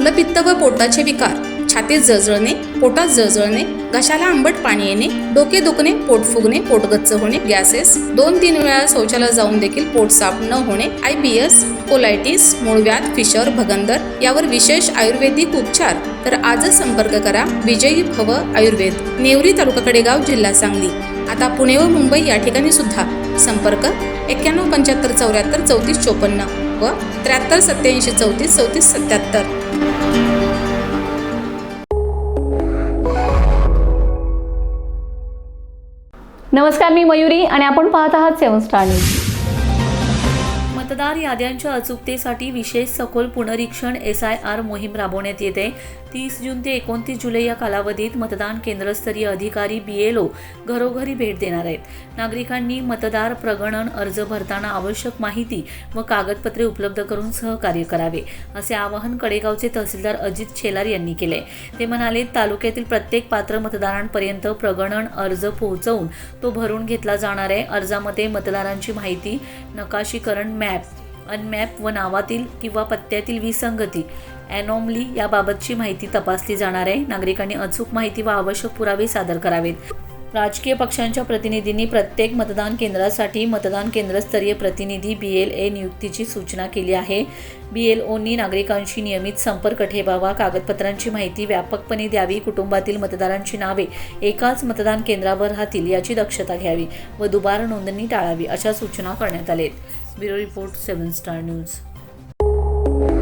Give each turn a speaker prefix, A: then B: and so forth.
A: मलपित्त व पोटाचे विकार, छातीत जळजळणे, पोटात जळजळणे, घशाला आंबट पाणी येणे, डोके दुखणे, पोट फुगणे, पोट गच्च होणे, गॅसेस, 2-3 वेळा शौचालयात जाऊन देखील पोट साफ न होणे, IBS, कोलायटिस, मूळव्याध, फिशर, भगंदर यावर विशेष आयुर्वेदिक उपचार. तर आजच संपर्क करा विजयी भव आयुर्वेद, नेवरी तालुका कडेगाव, जिल्हा सांगली. आता पुणे व मुंबई या ठिकाणी सुद्धा. संपर्क 91 75 74 34 54 व 73 87 34 34 77.
B: नमस्कार, मी मयुरी आणि आपण पाहत आहात 7 स्टार न्यूज.
C: मतदार याद्यांच्या अचूकतेसाठी विशेष सखोल पुनरीक्षण SIR मोहीम राबवण्यात येते. 30 जून ते 29 जुलै या कालावधीत मतदान केंद्रस्तरीय अधिकारी BLO घरोघरी भेट देणार आहेत. नागरिकांनी मतदार प्रगणन अर्ज भरताना आवश्यक माहिती व कागदपत्रे उपलब्ध करून सहकार्य करावे, असे आवाहन कडेगावचे तहसीलदार अजित शेलार यांनी केले. ते म्हणाले, तालुक्यातील प्रत्येक पात्र मतदारांपर्यंत प्रगणन अर्ज पोहोचवून तो भरून घेतला जाणार आहे. अर्जामध्ये मतदारांची माहिती, नकाशीकरण, मॅप, अनमॅप व नावातील किंवा पत्त्यातील विसंगती, ॲनॉमली याबाबतची माहिती तपासली जाणार आहे. नागरिकांनी अचूक माहिती व आवश्यक पुरावे सादर करावेत. राजकीय पक्षांच्या प्रतिनिधींनी प्रत्येक मतदान केंद्रासाठी मतदान केंद्रस्तरीय प्रतिनिधी BLA नियुक्तीची सूचना केली आहे. BLOंनी नागरिकांशी नियमित संपर्क ठेवावा, कागदपत्रांची माहिती व्यापकपणे द्यावी, कुटुंबातील मतदारांची नावे एकाच मतदान केंद्रावर राहतील याची दक्षता घ्यावी व दुबार नोंदणी टाळावी, अशा सूचना करण्यात आल्या. Bureau report 7 star news.